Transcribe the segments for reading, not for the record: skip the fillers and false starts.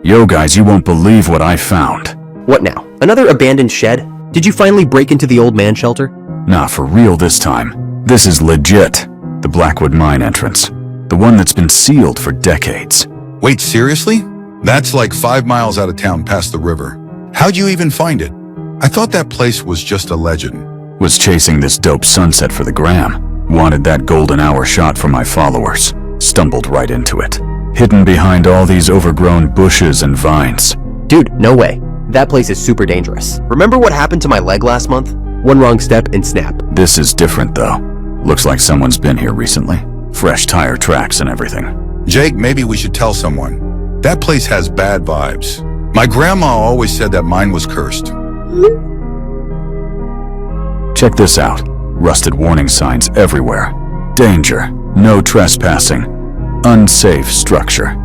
Yo guys, you won't believe what I found. What now? Another abandoned shed? Did you finally break into the old man shelter? Nah, for real this time. This is legit. The Blackwood Mine entrance. The one that's been sealed for decades. Wait, seriously? That's like 5 miles out of town past the river. How'd you even find it? I thought that place was just a legend. Was chasing this dope sunset for the gram. Wanted that golden hour shot for my followers. Stumbled right into it. Hidden behind all these overgrown bushes and vines. Dude, no way. That place is super dangerous. Remember what happened to my leg last month? One wrong step and snap. This is different though. Looks like someone's been here recently. Fresh tire tracks and everything. Jake, maybe we should tell someone. That place has bad vibes. My grandma always said that mine was cursed. Check this out. Rusted warning signs everywhere. Danger. No trespassing. Unsafe structure.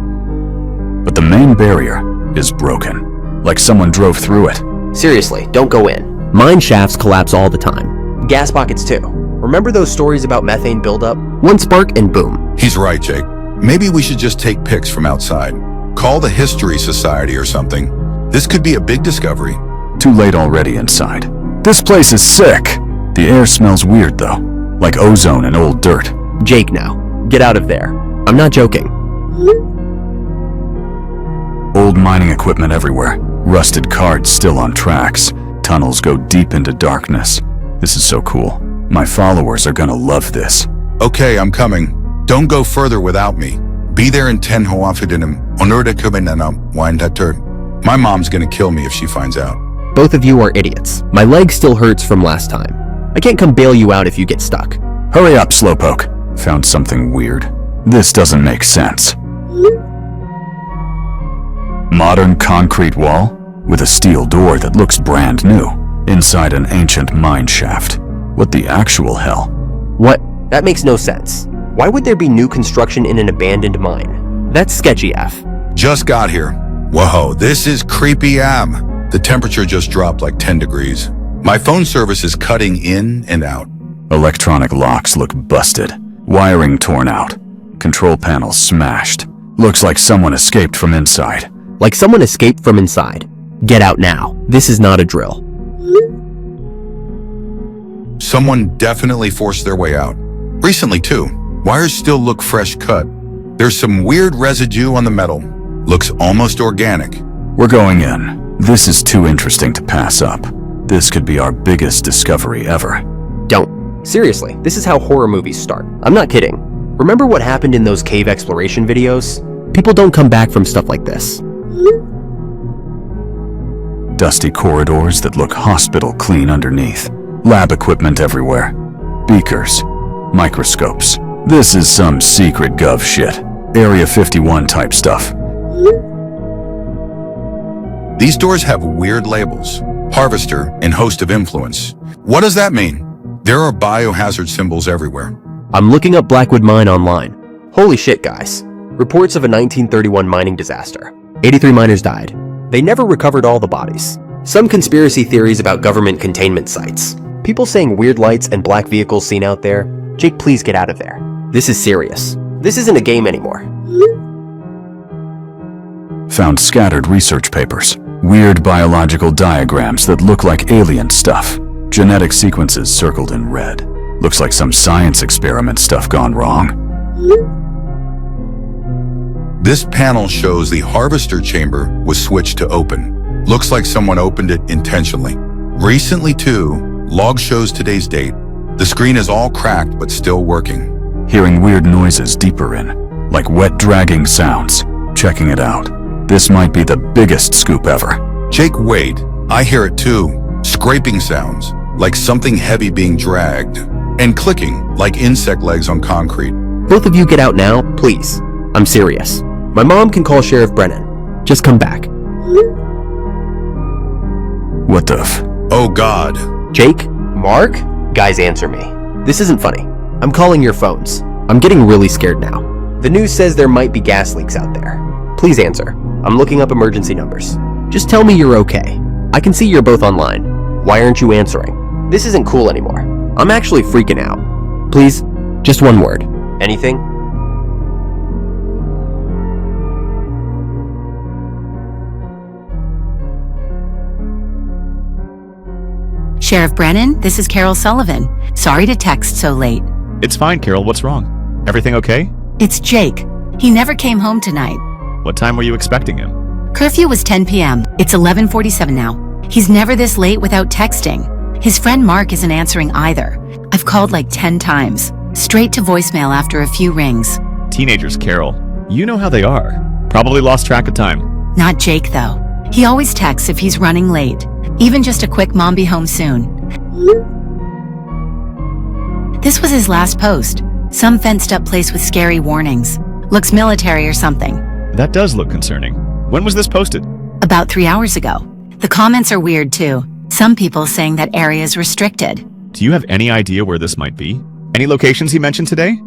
But the main barrier is broken. Like someone drove through it. Seriously, don't go in. Mine shafts collapse all the time. Gas pockets too. Remember those stories about methane buildup? One spark and boom. He's right, Jake. Maybe we should just take pics from outside. Call the History Society or something. This could be a big discovery. Too late already inside. This place is sick. The air smells weird though. Like ozone and old dirt. Jake now. Get out of there. I'm not joking. Old mining equipment everywhere. Rusted carts still on tracks. Tunnels go deep into darkness. This is so cool. My followers are gonna love this. Okay, I'm coming. Don't go further without me. Be there in 10 hoafidinum. My mom's gonna kill me if she finds out. Both of you are idiots. My leg still hurts from last time. I can't come bail you out if you get stuck. Hurry up, Slowpoke. Found something weird. This doesn't make sense. Modern concrete wall with a steel door that looks brand new inside an ancient mine shaft. What the actual hell? What? That makes no sense. Why would there be new construction in an abandoned mine? That's sketchy F. Just got here. Whoa, this is creepy am. The temperature just dropped like 10 degrees. My phone service is cutting in and out. Electronic locks look busted. Wiring torn out. Control panel smashed. Looks like someone escaped from inside. Like someone escaped from inside. Get out now. This is not a drill. Someone definitely forced their way out. Recently too. Wires still look fresh cut. There's some weird residue on the metal. Looks almost organic. We're going in. This is too interesting to pass up. This could be our biggest discovery ever. Don't. Seriously, this is how horror movies start. I'm not kidding. Remember what happened in those cave exploration videos? People don't come back from stuff like this. Dusty corridors that look hospital clean underneath. Lab equipment everywhere. Beakers. Microscopes. This is some secret gov shit. Area 51 type stuff. These doors have weird labels. Harvester and host of influence. What does that mean? There are biohazard symbols everywhere. I'm looking up Blackwood Mine online. Holy shit, guys. Reports of a 1931 mining disaster. 83 miners died. They never recovered all the bodies. Some conspiracy theories about government containment sites. People saying weird lights and black vehicles seen out there. Jake, please get out of there. This is serious. This isn't a game anymore. Found scattered research papers. Weird biological diagrams that look like alien stuff. Genetic sequences circled in red. Looks like some science experiment stuff gone wrong. This panel shows the harvester chamber was switched to open. Looks like someone opened it intentionally. Recently too, log shows today's date. The screen is all cracked but still working. Hearing weird noises deeper in, like wet dragging sounds. Checking it out. This might be the biggest scoop ever. Jake, wait. I hear it too. Scraping sounds, like something heavy being dragged. And clicking, like insect legs on concrete. Both of you get out now, please. I'm serious. My mom can call Sheriff Brennan. Just come back. What the f? Oh God. Jake? Mark? Guys, answer me. This isn't funny. I'm calling your phones. I'm getting really scared now. The news says there might be gas leaks out there. Please answer. I'm looking up emergency numbers. Just tell me you're okay. I can see you're both online. Why aren't you answering? This isn't cool anymore. I'm actually freaking out. Please, just one word. Anything? Sheriff Brennan, this is Carol Sullivan. Sorry to text so late. It's fine, Carol. What's wrong? Everything okay? It's Jake. He never came home tonight. What time were you expecting him? Curfew was 10 p.m. It's 11:47 now. He's never this late without texting. His friend Mark isn't answering either. I've called like 10 times. Straight to voicemail after a few rings. Teenagers, Carol. You know how they are. Probably lost track of time. Not Jake, though. He always texts if he's running late. Even just a quick "Mom, be home soon." This was his last post. Some fenced-up place with scary warnings. Looks military or something. That does look concerning. When was this posted? About 3 hours ago. The comments are weird, too. Some people saying that area is restricted. Do you have any idea where this might be? Any locations he mentioned today?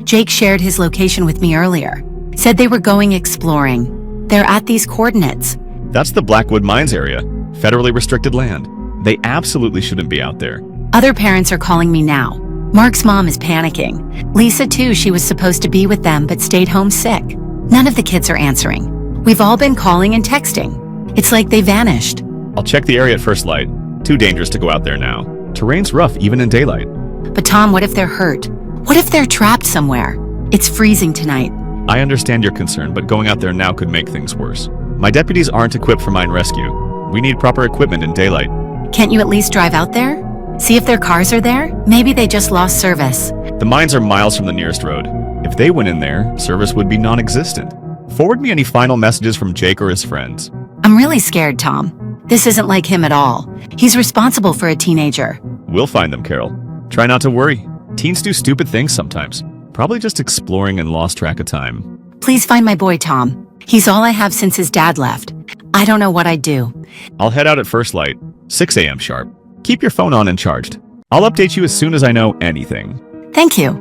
Jake shared his location with me earlier. Said they were going exploring. They're at these coordinates. That's the Blackwood Mines area. Federally restricted land. They absolutely shouldn't be out there. Other parents are calling me now. Mark's mom is panicking. Lisa, too, she was supposed to be with them but stayed home sick. None of the kids are answering. We've all been calling and texting. It's like they vanished. I'll check the area at first light. Too dangerous to go out there now. Terrain's rough even in daylight. But Tom, what if they're hurt? What if they're trapped somewhere? It's freezing tonight. I understand your concern, but going out there now could make things worse. My deputies aren't equipped for mine rescue. We need proper equipment in daylight. Can't you at least drive out there? See if their cars are there? Maybe they just lost service. The mines are miles from the nearest road. If they went in there, service would be non-existent. Forward me any final messages from Jake or his friends. I'm really scared, Tom. This isn't like him at all. He's responsible for a teenager. We'll find them, Carol. Try not to worry. Teens do stupid things sometimes. Probably just exploring and lost track of time. Please find my boy, Tom. He's all I have since his dad left. I don't know what I'd do. I'll head out at first light, 6 a.m. sharp. Keep your phone on and charged. I'll update you as soon as I know anything. Thank you.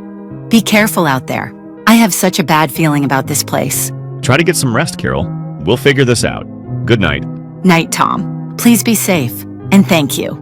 Be careful out there. I have such a bad feeling about this place. Try to get some rest, Carol. We'll figure this out. Good night. Night, Tom. Please be safe. And thank you.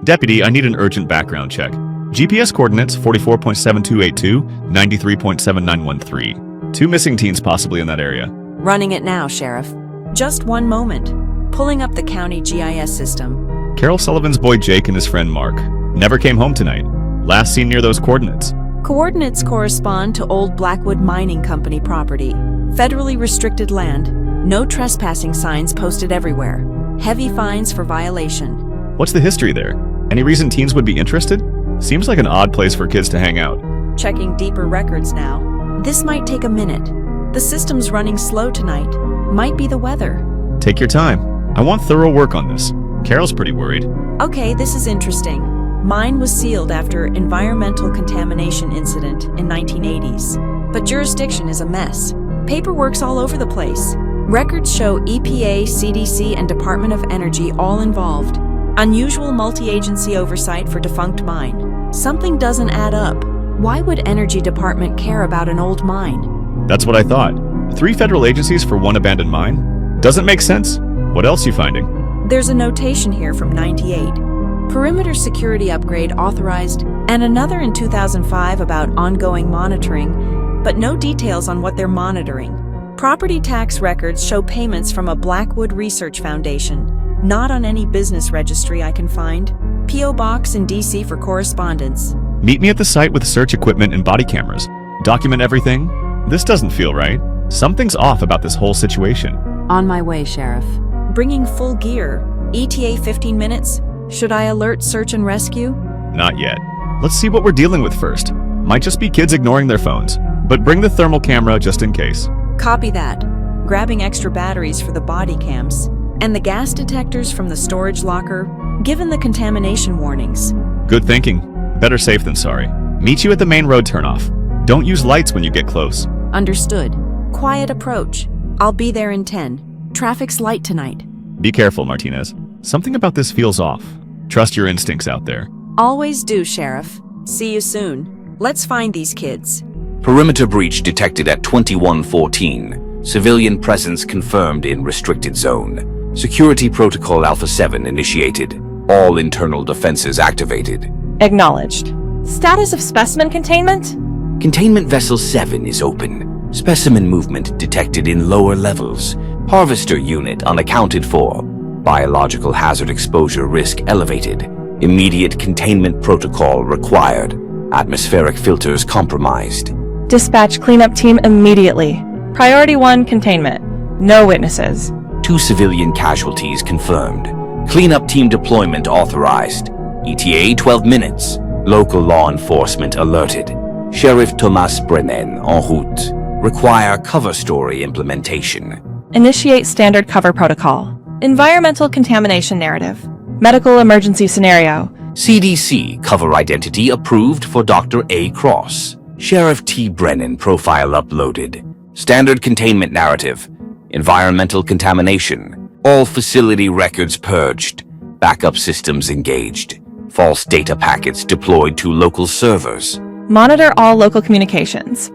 Deputy, I need an urgent background check. GPS coordinates 44.7282, 93.7913. 2 missing teens possibly in that area. Running it now, Sheriff. Just one moment. Pulling up the county GIS system. Carol Sullivan's boy Jake and his friend Mark. Never came home tonight. Last seen near those coordinates. Coordinates correspond to old Blackwood Mining Company property. Federally restricted land. No trespassing signs posted everywhere. Heavy fines for violation. What's the history there? Any reason teens would be interested? Seems like an odd place for kids to hang out. Checking deeper records now. This might take a minute. The system's running slow tonight. Might be the weather. Take your time. I want thorough work on this. Carol's pretty worried. Okay, this is interesting. Mine was sealed after environmental contamination incident in 1980s. But jurisdiction is a mess. Paperwork's all over the place. Records show EPA, CDC, and Department of Energy all involved. Unusual multi-agency oversight for defunct mine. Something doesn't add up. Why would Energy Department care about an old mine? That's what I thought. 3 federal agencies for 1 abandoned mine? Doesn't make sense. What else you finding? There's a notation here from 98. Perimeter security upgrade authorized, and another in 2005 about ongoing monitoring, but no details on what they're monitoring. Property tax records show payments from a Blackwood Research Foundation, not on any business registry I can find. P.O. Box in D.C. for correspondence. Meet me at the site with search equipment and body cameras. Document everything. This doesn't feel right. Something's off about this whole situation. On my way, Sheriff. Bringing full gear. ETA 15 minutes. Should I alert search and rescue? Not yet. Let's see what we're dealing with first. Might just be kids ignoring their phones. But bring the thermal camera just in case. Copy that. Grabbing extra batteries for the body cams. And the gas detectors from the storage locker, given the contamination warnings. Good thinking. Better safe than sorry. Meet you at the main road turnoff. Don't use lights when you get close. Understood. Quiet approach. I'll be there in 10. Traffic's light tonight. Be careful, Martinez. Something about this feels off. Trust your instincts out there. Always do, Sheriff. See you soon. Let's find these kids. Perimeter breach detected at 2114. Civilian presence confirmed in restricted zone. Security Protocol Alpha 7 initiated. All internal defenses activated. Acknowledged. Status of specimen containment? Containment Vessel 7 is open. Specimen movement detected in lower levels. Harvester unit unaccounted for. Biological hazard exposure risk elevated. Immediate containment protocol required. Atmospheric filters compromised. Dispatch cleanup team immediately. Priority 1, containment. No witnesses. 2 civilian casualties confirmed. Cleanup team deployment authorized. ETA 12 minutes. Local law enforcement alerted. Sheriff Thomas Brennan en route. Require cover story implementation. Initiate standard cover protocol. Environmental contamination narrative. Medical emergency scenario. CDC cover identity approved for Dr. A. Cross. Sheriff T. Brennan profile uploaded. Standard containment narrative. Environmental contamination. All facility records purged. Backup systems engaged. False data packets deployed to local servers. Monitor all local communications.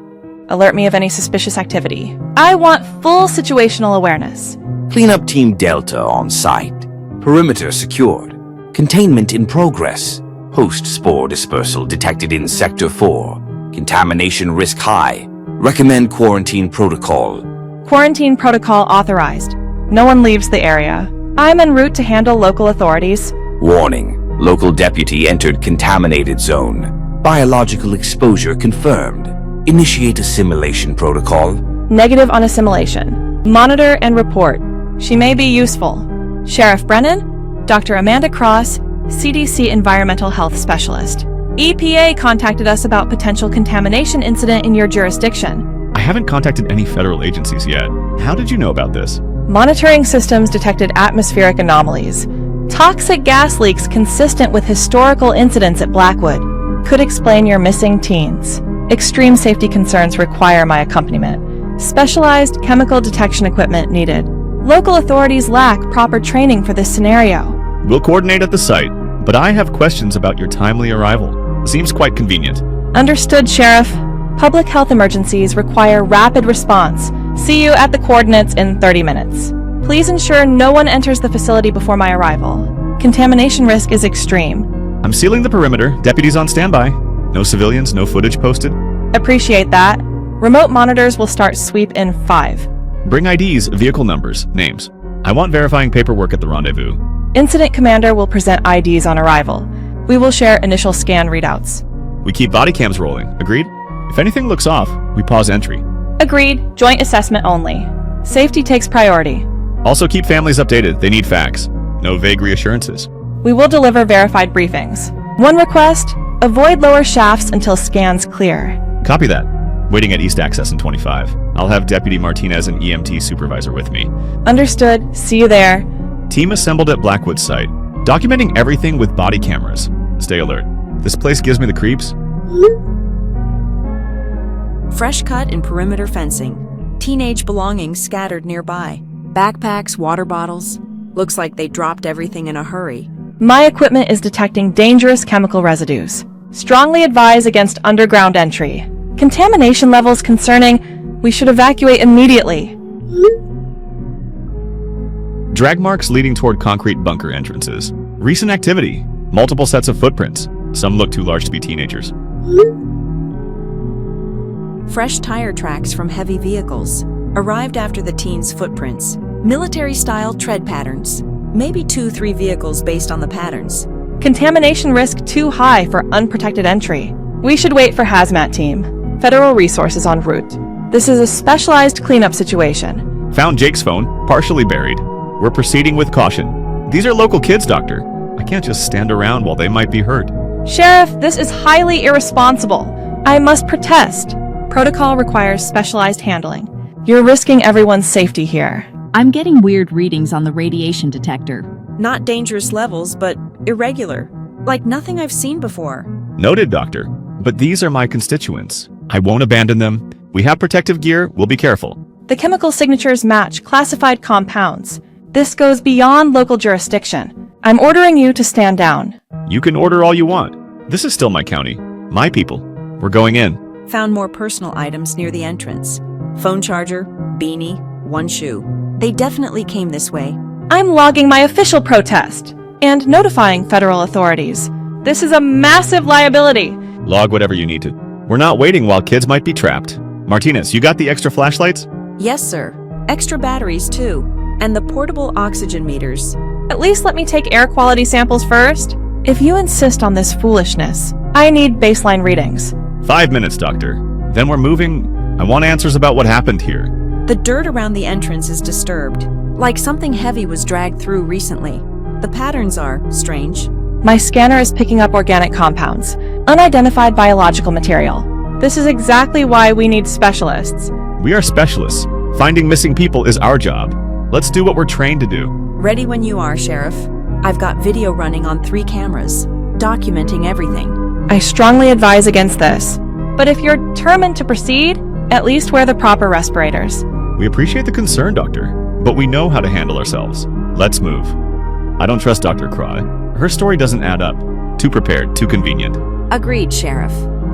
Alert me of any suspicious activity. I want full situational awareness. Cleanup Team Delta on site. Perimeter secured. Containment in progress. Host spore dispersal detected in Sector 4. Contamination risk high. Recommend quarantine protocol. Quarantine protocol authorized. No one leaves the area. I'm en route to handle local authorities. Warning. Local deputy entered contaminated zone. Biological exposure confirmed. Initiate assimilation protocol. Negative on assimilation. Monitor and report. She may be useful. Sheriff Brennan, Dr. Amanda Cross, CDC Environmental Health Specialist. EPA contacted us about potential contamination incident in your jurisdiction. I haven't contacted any federal agencies yet. How did you know about this? Monitoring systems detected atmospheric anomalies. Toxic gas leaks consistent with historical incidents at Blackwood. Could explain your missing teens. Extreme safety concerns require my accompaniment. Specialized chemical detection equipment needed. Local authorities lack proper training for this scenario. We'll coordinate at the site, but I have questions about your timely arrival. Seems quite convenient. Understood, Sheriff. Public health emergencies require rapid response. See you at the coordinates in 30 minutes. Please ensure no one enters the facility before my arrival. Contamination risk is extreme. I'm sealing the perimeter. Deputies on standby. No civilians, no footage posted. Appreciate that. Remote monitors will start sweep in 5. Bring IDs, vehicle numbers, names. I want verifying paperwork at the rendezvous. Incident commander will present IDs on arrival. We will share initial scan readouts. We keep body cams rolling. Agreed? If anything looks off, we pause entry. Agreed. Joint assessment only. Safety takes priority. Also keep families updated. They need facts. No vague reassurances. We will deliver verified briefings. One request, avoid lower shafts until scans clear. Copy that. Waiting at East Access in 25. I'll have Deputy Martinez and EMT supervisor with me. Understood. See you there. Team assembled at Blackwood site. Documenting everything with body cameras. Stay alert. This place gives me the creeps. Fresh cut and perimeter fencing. Teenage belongings scattered nearby. Backpacks, water bottles. Looks like they dropped everything in a hurry. My equipment is detecting dangerous chemical residues. Strongly advise against underground entry. Contamination levels concerning. We should evacuate immediately. Drag marks leading toward concrete bunker entrances. Recent activity. Multiple sets of footprints. Some look too large to be teenagers. Fresh tire tracks from heavy vehicles. Arrived after the teens' footprints. Military-style tread patterns. Maybe 2-3 vehicles based on the patterns. Contamination risk too high for unprotected entry. We should wait for hazmat team. Federal resources en route. This is a specialized cleanup situation. Found Jake's phone, partially buried. We're proceeding with caution. These are local kids, Doctor. I can't just stand around while they might be hurt. Sheriff, this is highly irresponsible. I must protest. Protocol requires specialized handling. You're risking everyone's safety here. I'm getting weird readings on the radiation detector. Not dangerous levels, but irregular. Like nothing I've seen before. Noted, Doctor. But these are my constituents. I won't abandon them. We have protective gear. We'll be careful. The chemical signatures match classified compounds. This goes beyond local jurisdiction. I'm ordering you to stand down. You can order all you want. This is still my county. My people. We're going in. Found more personal items near the entrance. Phone charger, beanie, 1 shoe. They definitely came this way. I'm logging my official protest and notifying federal authorities. This is a massive liability. Log whatever you need to. We're not waiting while kids might be trapped. Martinez, you got the extra flashlights? Yes, sir. Extra batteries, too. And the portable oxygen meters. At least let me take air quality samples first. If you insist on this foolishness, I need baseline readings. 5 minutes, Doctor. Then we're moving. I want answers about what happened here. The dirt around the entrance is disturbed, like something heavy was dragged through recently. The patterns are strange. My scanner is picking up organic compounds, unidentified biological material. This is exactly why we need specialists. We are specialists. Finding missing people is our job. Let's do what we're trained to do. Ready when you are, Sheriff. I've got video running on 3 cameras, documenting everything. I strongly advise against this. But if you're determined to proceed, at least wear the proper respirators. We appreciate the concern, Doctor, but we know how to handle ourselves. Let's move. I don't trust Dr. Cry. Her story doesn't add up. Too prepared, too convenient. Agreed, Sheriff.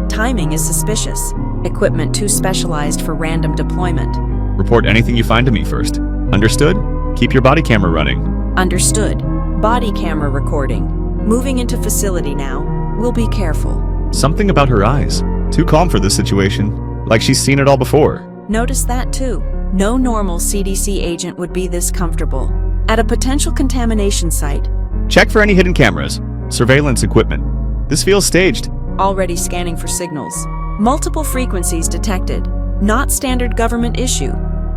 Timing is suspicious. Equipment too specialized for random deployment. Report anything you find to me first. Understood? Keep your body camera running. Understood. Body camera recording. Moving into facility now. We'll be careful. Something about her eyes. Too calm for this situation. Like she's seen it all before. Notice that too. No normal CDC agent would be this comfortable. At a potential contamination site. Check for any hidden cameras. Surveillance equipment. This feels staged. Already scanning for signals. Multiple frequencies detected. Not standard government issue.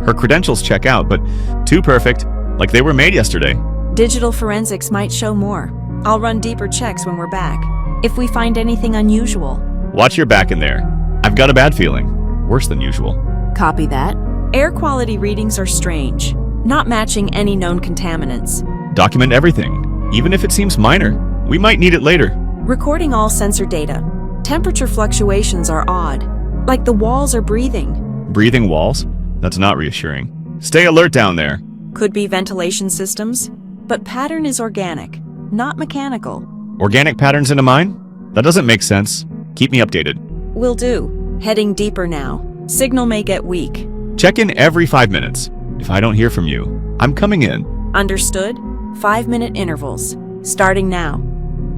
Her credentials check out, but too perfect. Like they were made yesterday. Digital forensics might show more. I'll run deeper checks when we're back. If we find anything unusual. Watch your back in there. I've got a bad feeling. Worse than usual. Copy that. Air quality readings are strange. Not matching any known contaminants. Document everything. Even if it seems minor. We might need it later. Recording all sensor data. Temperature fluctuations are odd. Like the walls are breathing. Breathing walls? That's not reassuring. Stay alert down there. Could be ventilation systems. But pattern is organic, not mechanical. Organic patterns in a mine? That doesn't make sense. Keep me updated. Will do. Heading deeper now. Signal may get weak. Check in every 5 minutes. If I don't hear from you, I'm coming in. Understood? 5-minute intervals. Starting now.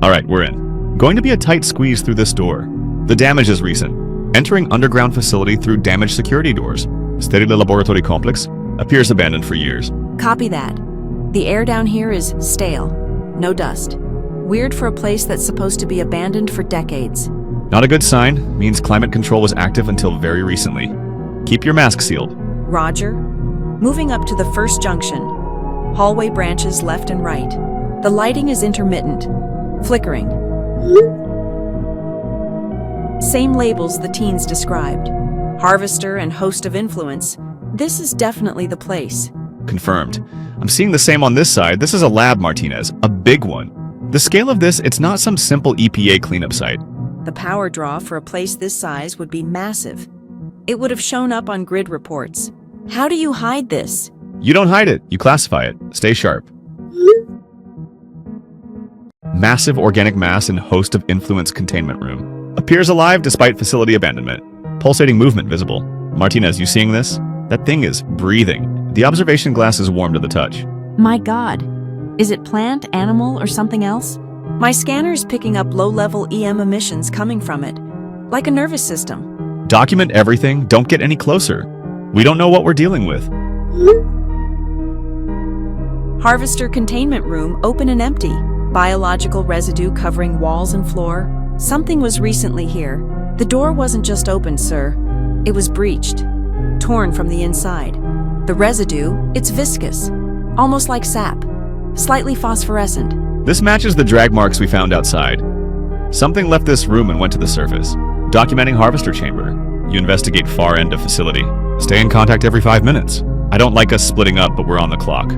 Alright, we're in. Going to be a tight squeeze through this door. The damage is recent. Entering underground facility through damaged security doors. Sterile laboratory complex. Appears abandoned for years. Copy that. The air down here is stale. No dust. Weird for a place that's supposed to be abandoned for decades. Not a good sign. Means climate control was active until very recently. Keep your mask sealed. Roger. Moving up to the first junction. Hallway branches left and right. The lighting is intermittent. Flickering. Same labels the teens described. Harvester and host of influence. This is definitely the place. Confirmed. I'm seeing the same on this side. This is a lab, Martinez. A big one. The scale of this, it's not some simple EPA cleanup site. The power draw for a place this size would be massive. It would have shown up on grid reports. How do you hide this? You don't hide it. You classify it. Stay sharp. Massive organic mass in host of influence containment room. Appears alive despite facility abandonment. Pulsating movement visible. Martinez, you seeing this? That thing is breathing. The observation glass is warm to the touch. My God. Is it plant, animal, or something else? My scanner is picking up low-level EM emissions coming from it. Like a nervous system. Document everything. Don't get any closer. We don't know what we're dealing with. Harvester containment room open and empty. Biological residue covering walls and floor. Something was recently here. The door wasn't just opened, sir. It was breached. Torn from the inside. The residue, it's viscous. Almost like sap. Slightly phosphorescent. This matches the drag marks we found outside. Something left this room and went to the surface. Documenting harvester chamber. You investigate far end of facility. Stay in contact every 5 minutes. I don't like us splitting up, but we're on the clock.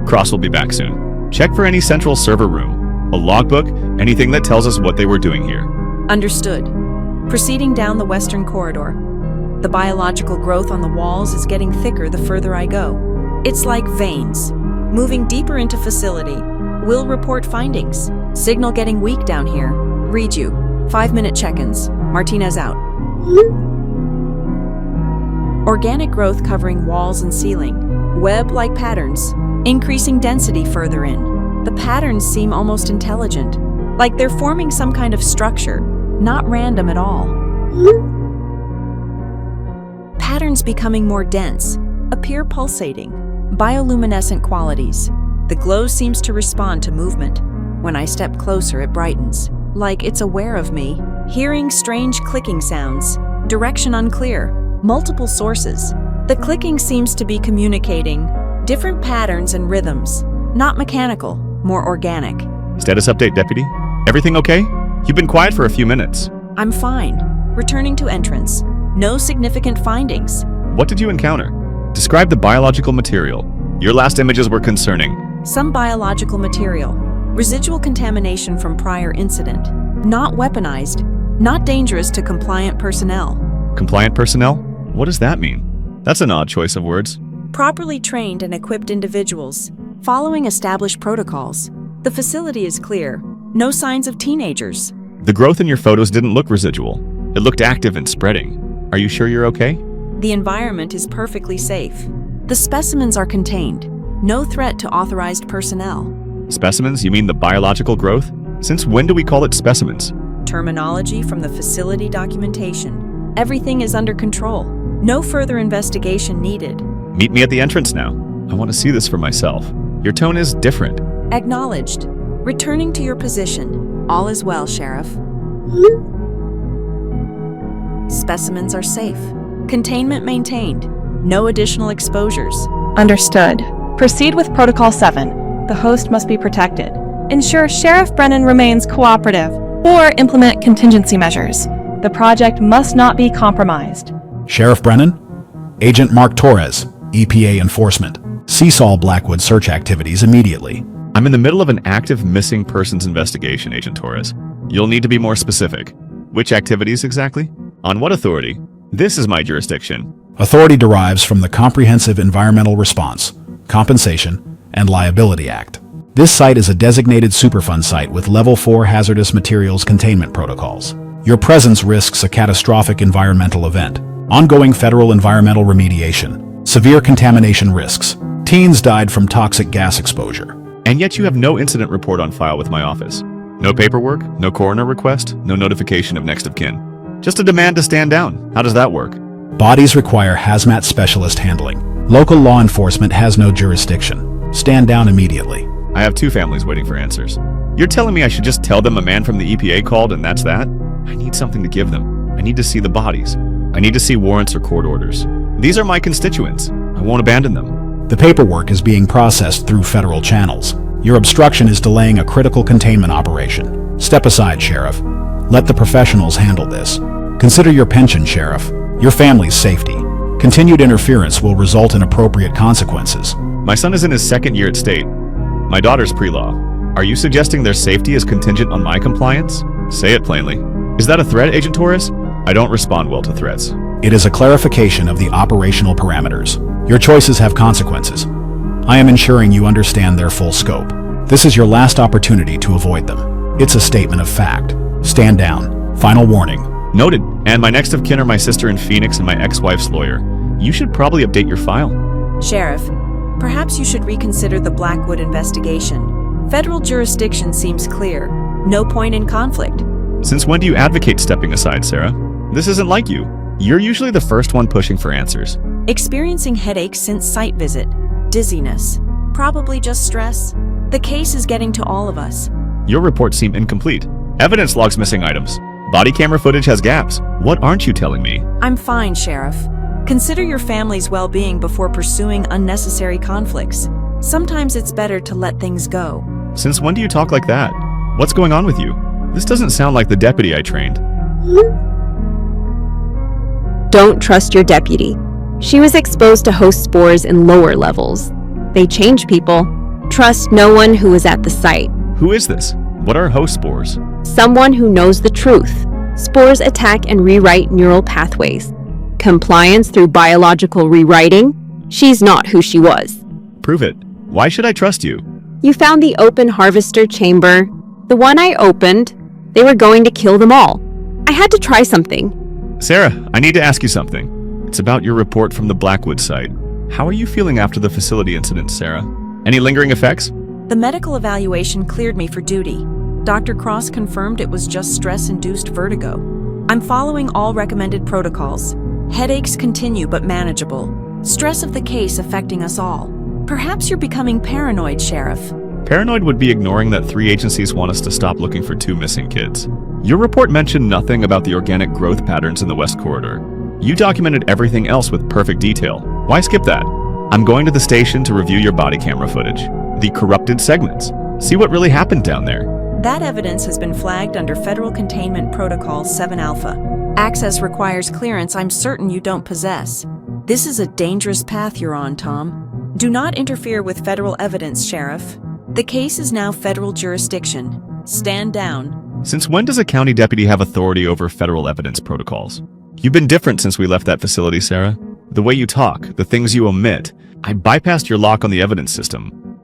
Cross will be back soon. Check for any central server room. A logbook, anything that tells us what they were doing here. Understood. Proceeding down the western corridor. The biological growth on the walls is getting thicker the further I go. It's like veins. Moving deeper into facility. Will report findings. Signal getting weak down here. Read you. 5-minute check-ins. Martinez out. Organic growth covering walls and ceiling. Web-like patterns. Increasing density further in. The patterns seem almost intelligent. Like they're forming some kind of structure. Not random at all. Patterns becoming more dense. Appear pulsating. Bioluminescent qualities. The glow seems to respond to movement. When I step closer, it brightens, like it's aware of me. Hearing strange clicking sounds. Direction unclear. Multiple sources. The clicking seems to be communicating different patterns and rhythms. Not mechanical, more organic. Status update, Deputy. Everything okay? You've been quiet for a few minutes. I'm fine. Returning to entrance. No significant findings. What did you encounter? Describe the biological material. Your last images were concerning. Some biological material. Residual contamination from prior incident. Not weaponized. Not dangerous to compliant personnel. Compliant personnel? What does that mean? That's an odd choice of words. Properly trained and equipped individuals. Following established protocols. The facility is clear. No signs of teenagers. The growth in your photos didn't look residual. It looked active and spreading. Are you sure you're okay? The environment is perfectly safe. The specimens are contained. No threat to authorized personnel. Specimens? You mean the biological growth? Since when do we call it specimens? Terminology from the facility documentation. Everything is under control. No further investigation needed. Meet me at the entrance now. I want to see this for myself. Your tone is different. Acknowledged. Returning to your position. All is well, Sheriff. Specimens are safe. Containment maintained. No additional exposures. Understood. Proceed with Protocol 7. The host must be protected. Ensure Sheriff Brennan remains cooperative, or implement contingency measures. The project must not be compromised. Sheriff Brennan, Agent Mark Torres, EPA Enforcement. Cease all Blackwood search activities immediately. I'm in the middle of an active missing persons investigation, Agent Torres. You'll need to be more specific. Which activities exactly? On what authority? This is my jurisdiction. Authority derives from the Comprehensive Environmental Response, Compensation, and Liability Act. This site is a designated Superfund site with Level 4 hazardous materials containment protocols. Your presence risks a catastrophic environmental event, ongoing federal environmental remediation, severe contamination risks. Teens died from toxic gas exposure. And yet you have no incident report on file with my office. No paperwork, no coroner request, no notification of next of kin. Just a demand to stand down. How does that work? Bodies require hazmat specialist handling. Local law enforcement has no jurisdiction. Stand down immediately. I have 2 families waiting for answers. You're telling me I should just tell them a man from the EPA called and that's that? I need something to give them. I need to see the bodies. I need to see warrants or court orders. These are my constituents. I won't abandon them. The paperwork is being processed through federal channels. Your obstruction is delaying a critical containment operation. Step aside, Sheriff. Let the professionals handle this. Consider your pension, Sheriff. Your family's safety. Continued interference will result in appropriate consequences. My son is in his 2nd year at state. My daughter's pre-law. Are you suggesting their safety is contingent on my compliance? Say it plainly. Is that a threat, Agent Torres? I don't respond well to threats. It is a clarification of the operational parameters. Your choices have consequences. I am ensuring you understand their full scope. This is your last opportunity to avoid them. It's a statement of fact. Stand down. Final warning. Noted. And my next of kin are my sister in Phoenix and my ex-wife's lawyer. You should probably update your file. Sheriff, perhaps you should reconsider the Blackwood investigation. Federal jurisdiction seems clear. No point in conflict. Since when do you advocate stepping aside, Sarah? This isn't like you. You're usually the first one pushing for answers. Experiencing headaches since site visit. Dizziness. Probably just stress. The case is getting to all of us. Your reports seem incomplete. Evidence logs missing items. Body camera footage has gaps. What aren't you telling me? I'm fine, Sheriff. Consider your family's well-being before pursuing unnecessary conflicts. Sometimes it's better to let things go. Since when do you talk like that? What's going on with you? This doesn't sound like the deputy I trained. Don't trust your deputy. She was exposed to host spores in lower levels. They change people. Trust no one who is at the site. Who is this? What are host spores? Someone who knows the truth. Spores attack and rewrite neural pathways. Compliance through biological rewriting? She's not who she was. Prove it. Why should I trust you? You found the open harvester chamber. The one I opened. They were going to kill them all. I had to try something. Sarah, I need to ask you something. It's about your report from the Blackwood site. How are you feeling after the facility incident, Sarah? Any lingering effects? The medical evaluation cleared me for duty. Dr. Cross confirmed it was just stress-induced vertigo. I'm following all recommended protocols. Headaches continue but manageable. Stress of the case affecting us all. Perhaps you're becoming paranoid, Sheriff. Paranoid would be ignoring that 3 agencies want us to stop looking for 2 missing kids. Your report mentioned nothing about the organic growth patterns in the West Corridor. You documented everything else with perfect detail. Why skip that? I'm going to the station to review your body camera footage, the corrupted segments. See what really happened down there. That evidence has been flagged under Federal Containment Protocol 7 Alpha. Access requires clearance I'm certain you don't possess. This is a dangerous path you're on, Tom. Do not interfere with federal evidence, Sheriff. The case is now federal jurisdiction. Stand down. Since when does a county deputy have authority over federal evidence protocols? You've been different since we left that facility, Sarah. The way you talk, the things you omit. I bypassed your lock on the evidence system.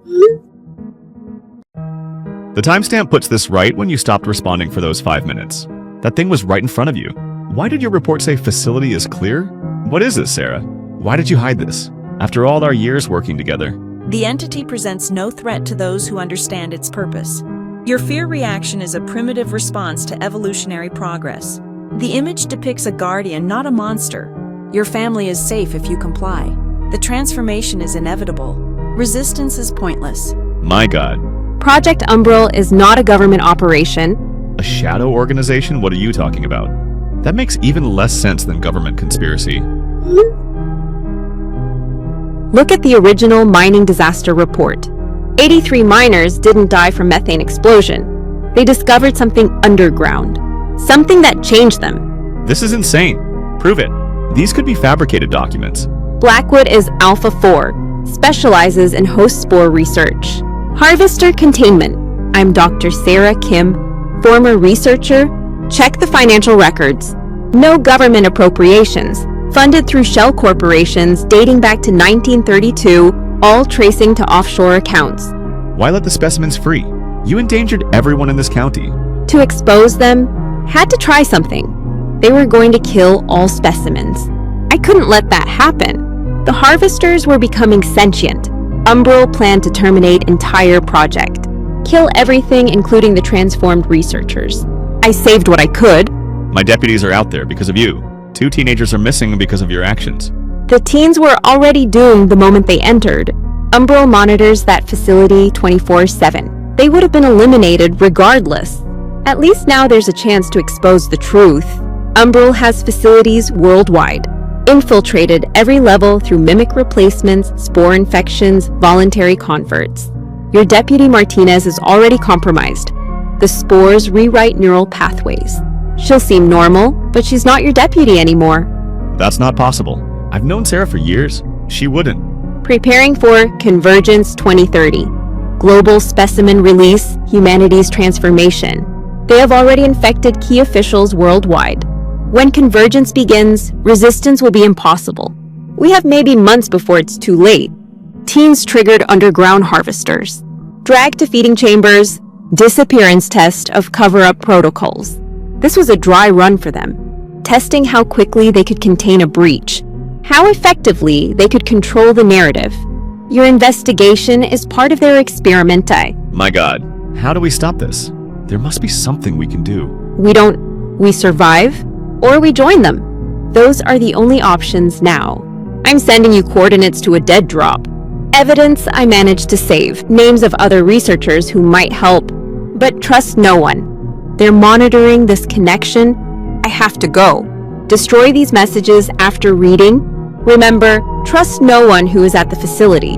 The timestamp puts this right when you stopped responding for those 5 minutes. That thing was right in front of you. Why did your report say facility is clear? What is this, Sarah? Why did you hide this? After all our years working together. The entity presents no threat to those who understand its purpose. Your fear reaction is a primitive response to evolutionary progress. The image depicts a guardian, not a monster. Your family is safe if you comply. The transformation is inevitable. Resistance is pointless. My God. Project Umbrel is not a government operation. A shadow organization? What are you talking about? That makes even less sense than government conspiracy. Look at the original mining disaster report. 83 miners didn't die from methane explosion. They discovered something underground. Something that changed them. This is insane. Prove it. These could be fabricated documents. Blackwood is Alpha 4, specializes in host spore research. Harvester Containment. I'm Dr. Sarah Kim, former researcher. Check the financial records. No government appropriations. Funded through shell corporations dating back to 1932, all tracing to offshore accounts. Why let the specimens free? You endangered everyone in this county. To expose them, had to try something. They were going to kill all specimens. I couldn't let that happen. The harvesters were becoming sentient. Umbrel planned to terminate entire project. Kill everything, including the transformed researchers. I saved what I could. My deputies are out there because of you. 2 teenagers are missing because of your actions. The teens were already doomed the moment they entered. Umbrel monitors that facility 24/7. They would have been eliminated regardless. At least now there's a chance to expose the truth. Umbrel has facilities worldwide. Infiltrated every level through mimic replacements, spore infections, voluntary converts. Your deputy Martinez is already compromised. The spores rewrite neural pathways. She'll seem normal, but she's not your deputy anymore. That's not possible. I've known Sarah for years. She wouldn't. Preparing for Convergence 2030. Global specimen release, humanity's transformation. They have already infected key officials worldwide. When Convergence begins, resistance will be impossible. We have maybe months before it's too late. Teens triggered underground harvesters. Dragged to feeding chambers. Disappearance test of cover-up protocols. This was a dry run for them, testing how quickly they could contain a breach, how effectively they could control the narrative. Your investigation is part of their experimentai. My God, how do we stop this? There must be something we can do. We survive, or we join them. Those are the only options now. I'm sending you coordinates to a dead drop. Evidence I managed to save, names of other researchers who might help, but trust no one. They're monitoring this connection. I have to go. Destroy these messages after reading. Remember, trust no one who is at the facility.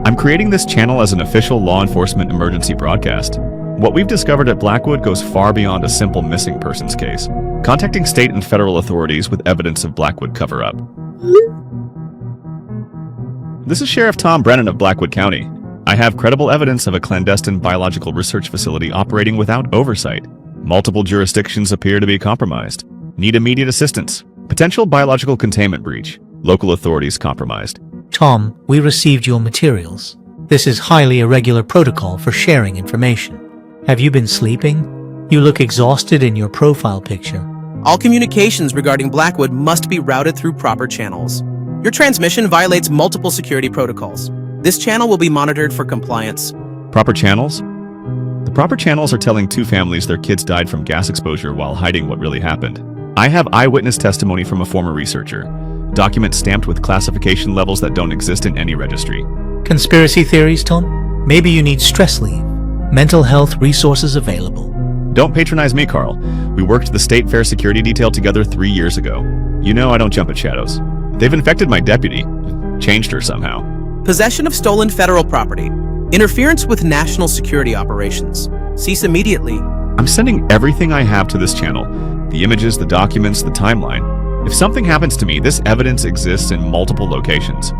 I'm creating this channel as an official law enforcement emergency broadcast. What we've discovered at Blackwood goes far beyond a simple missing persons case. Contacting state and federal authorities with evidence of Blackwood cover-up. This is Sheriff Tom Brennan of Blackwood County. I have credible evidence of a clandestine biological research facility operating without oversight. Multiple jurisdictions appear to be compromised. Need immediate assistance. Potential biological containment breach. Local authorities compromised. Tom, we received your materials. This is highly irregular protocol for sharing information. Have you been sleeping? You look exhausted in your profile picture. All communications regarding Blackwood must be routed through proper channels. Your transmission violates multiple security protocols. This channel will be monitored for compliance. Proper channels? The proper channels are telling 2 families their kids died from gas exposure while hiding what really happened. I have eyewitness testimony from a former researcher. Documents stamped with classification levels that don't exist in any registry. Conspiracy theories, Tom? Maybe you need stress leave. Mental health resources available. Don't patronize me, Carl. We worked the state fair security detail together 3 years ago. You know I don't jump at shadows. They've infected my deputy. Changed her somehow. Possession of stolen federal property. Interference with national security operations. Cease immediately. I'm sending everything I have to this channel. The images, the documents, the timeline. If something happens to me, this evidence exists in multiple locations.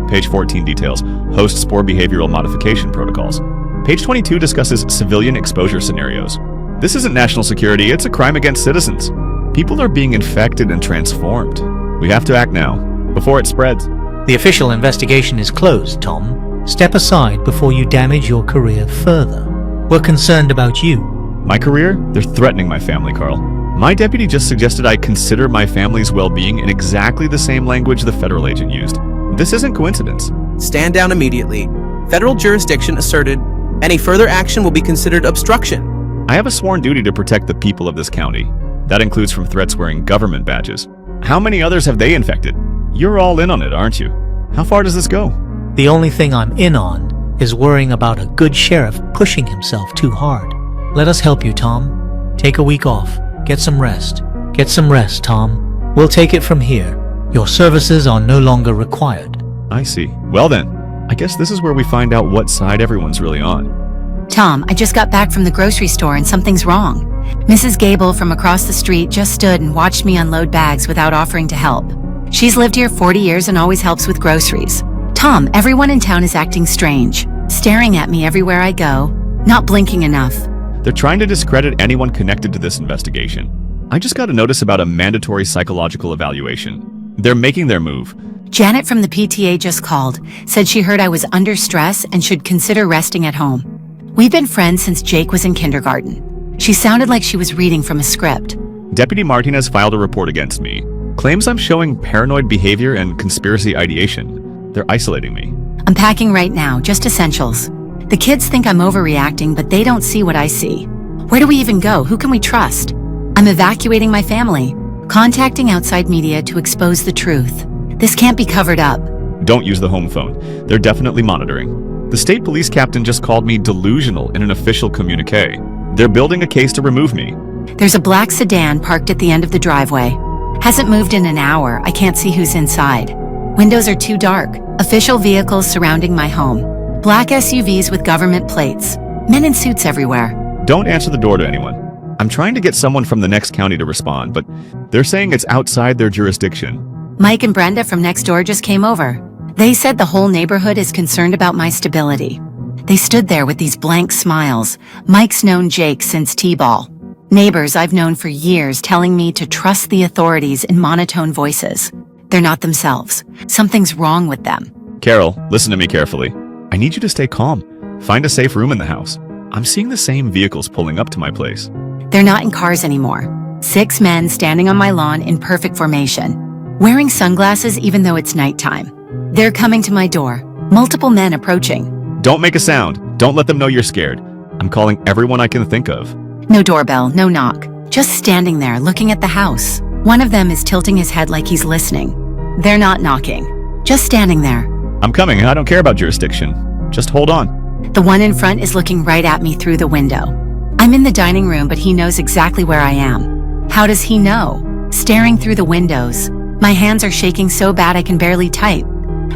Page 14 details host spore behavioral modification protocols. Page 22 discusses civilian exposure scenarios. This isn't national security, it's a crime against citizens. People are being infected and transformed. We have to act now, before it spreads. The official investigation is closed, Tom. Step aside before you damage your career further. We're concerned about you. My career? They're threatening my family, Carl. My deputy just suggested I consider my family's well-being in exactly the same language the federal agent used. This isn't coincidence. Stand down immediately. Federal jurisdiction asserted. Any further action will be considered obstruction. I have a sworn duty to protect the people of this county. That includes from threats wearing government badges. How many others have they infected? You're all in on it, aren't you? How far does this go? The only thing I'm in on is worrying about a good sheriff pushing himself too hard. Let us help you, Tom. Take a week off. Get some rest. Get some rest, Tom. We'll take it from here. Your services are no longer required. I see. Well then, I guess this is where we find out what side everyone's really on. Tom, I just got back from the grocery store and something's wrong. Mrs. Gable from across the street just stood and watched me unload bags without offering to help. She's lived here 40 years and always helps with groceries. Tom, everyone in town is acting strange, staring at me everywhere I go, not blinking enough. They're trying to discredit anyone connected to this investigation. I just got a notice about a mandatory psychological evaluation. They're making their move. Janet from the PTA just called, said she heard I was under stress and should consider resting at home. We've been friends since Jake was in kindergarten. She sounded like she was reading from a script. Deputy Martinez filed a report against me. Claims I'm showing paranoid behavior and conspiracy ideation. They're isolating me. I'm packing right now, just essentials. The kids think I'm overreacting, but they don't see what I see. Where do we even go? Who can we trust? I'm evacuating my family, contacting outside media to expose the truth. This can't be covered up. Don't use the home phone. They're definitely monitoring. The state police captain just called me delusional in an official communique. They're building a case to remove me. There's a black sedan parked at the end of the driveway. Hasn't moved in an hour. I can't see who's inside. Windows are too dark. Official vehicles surrounding my home. Black SUVs with government plates. Men in suits everywhere. Don't answer the door to anyone. I'm trying to get someone from the next county to respond, but they're saying it's outside their jurisdiction. Mike and Brenda from next door just came over. They said the whole neighborhood is concerned about my stability. They stood there with these blank smiles. Mike's known Jake since T-ball. Neighbors I've known for years telling me to trust the authorities in monotone voices. They're not themselves. Something's wrong with them. Carol, listen to me carefully. I need you to stay calm. Find a safe room in the house. I'm seeing the same vehicles pulling up to my place. They're not in cars anymore. 6 men standing on my lawn in perfect formation, wearing sunglasses even though it's nighttime. They're coming to my door. Multiple men approaching. Don't make a sound. Don't let them know you're scared. I'm calling everyone I can think of. No doorbell, no knock. Just standing there looking at the house. One of them is tilting his head like he's listening. They're not knocking. Just standing there. I'm coming. I don't care about jurisdiction. Just hold on. The one in front is looking right at me through the window. I'm in the dining room, but he knows exactly where I am. How does he know? Staring through the windows. My hands are shaking so bad I can barely type.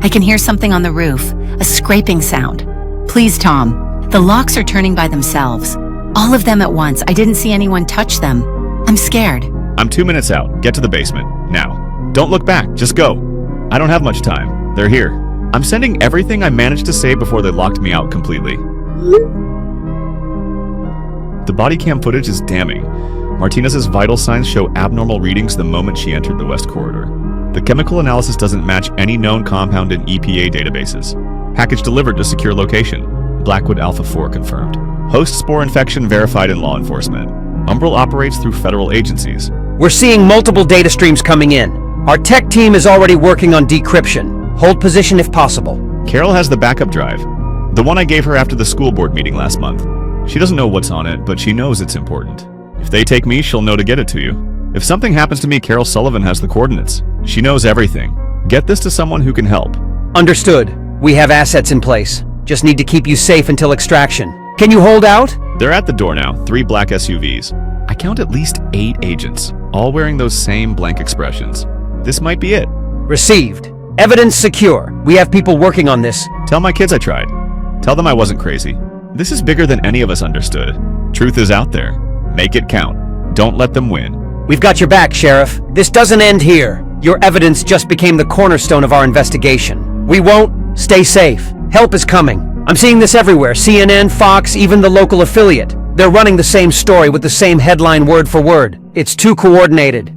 I can hear something on the roof, a scraping sound. Please, Tom. The locks are turning by themselves. All of them at once. I didn't see anyone touch them. I'm scared. I'm 2 minutes out. Get to the basement. Now. Don't look back. Just go. I don't have much time. They're here. I'm sending everything I managed to say before they locked me out completely. The body cam footage is damning. Martinez's vital signs show abnormal readings the moment she entered the West Corridor. The chemical analysis doesn't match any known compound in EPA databases. Package delivered to secure location. Blackwood Alpha 4 confirmed. Host spore infection verified in law enforcement. Umbral operates through federal agencies. We're seeing multiple data streams coming in. Our tech team is already working on decryption. Hold position if possible. Carol has the backup drive. The one I gave her after the school board meeting last month. She doesn't know what's on it, but she knows it's important. If they take me, she'll know to get it to you. If something happens to me, Carol Sullivan has the coordinates. She knows everything. Get this to someone who can help. Understood. We have assets in place. Just need to keep you safe until extraction. Can you hold out? They're at the door now, 3 black SUVs. I count at least 8 agents, all wearing those same blank expressions. This might be it. Received. Evidence secure. We have people working on this. Tell my kids I tried. Tell them I wasn't crazy. This is bigger than any of us understood. Truth is out there. Make it count. Don't let them win. We've got your back, Sheriff. This doesn't end here. Your evidence just became the cornerstone of our investigation. We won't. Stay safe. Help is coming. I'm seeing this everywhere. CNN, Fox, even the local affiliate. They're running the same story with the same headline word for word. It's too coordinated.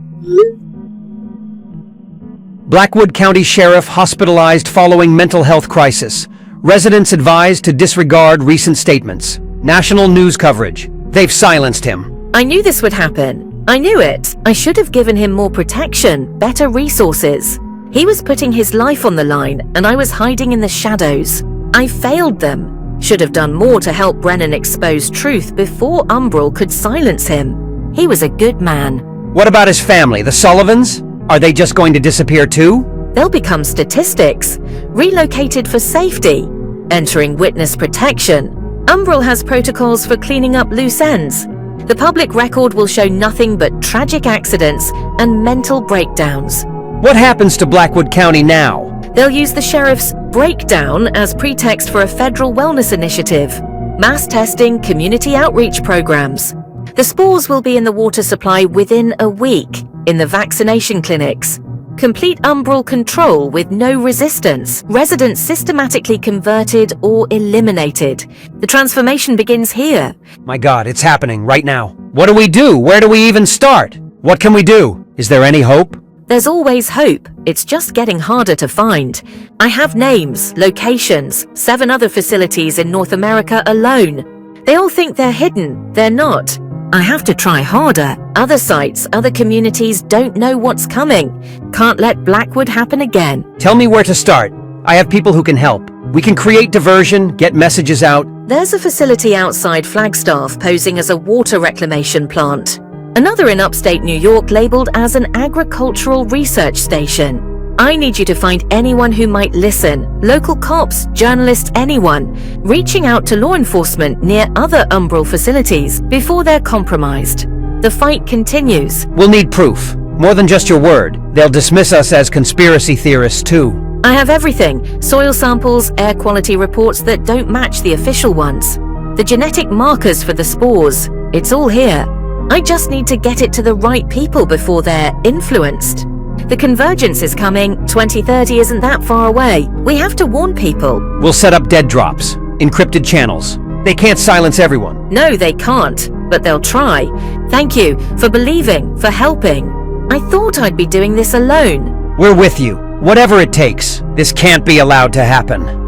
Blackwood County Sheriff hospitalized following mental health crisis. Residents advised to disregard recent statements. National news coverage. They've silenced him. I knew this would happen. I knew it. I should have given him more protection, better resources. He was putting his life on the line, and I was hiding in the shadows. I failed them. Should have done more to help Brennan expose truth before Umbral could silence him. He was a good man. What about his family, the Sullivans? Are they just going to disappear too? They'll become statistics, relocated for safety, entering witness protection. Umbral has protocols for cleaning up loose ends. The public record will show nothing but tragic accidents and mental breakdowns. What happens to Blackwood County now? They'll use the sheriff's breakdown as pretext for a federal wellness initiative, mass testing, community outreach programs. The spores will be in the water supply within a week, in the vaccination clinics. Complete umbral control with no resistance. Residents systematically converted or eliminated. The transformation begins here. My God, it's happening right now. What do we do? Where do we even start? What can we do? Is there any hope? There's always hope. It's just getting harder to find. I have names, locations, 7 other facilities in North America alone. They all think they're hidden. They're not. I have to try harder. Other sites, other communities don't know what's coming. Can't let Blackwood happen again. Tell me where to start. I have people who can help. We can create diversion, get messages out. There's a facility outside Flagstaff posing as a water reclamation plant. Another in upstate New York labeled as an agricultural research station. I need you to find anyone who might listen. Local cops, journalists, anyone. Reaching out to law enforcement near other umbral facilities before they're compromised. The fight continues. We'll need proof. More than just your word. They'll dismiss us as conspiracy theorists too. I have everything. Soil samples, air quality reports that don't match the official ones. The genetic markers for the spores. It's all here. I just need to get it to the right people before they're influenced. The convergence is coming. 2030 isn't that far away. We have to warn people. We'll set up dead drops, encrypted channels. They can't silence everyone. No, they can't, but they'll try. Thank you for believing, for helping. I thought I'd be doing this alone. We're with you. Whatever it takes. This can't be allowed to happen.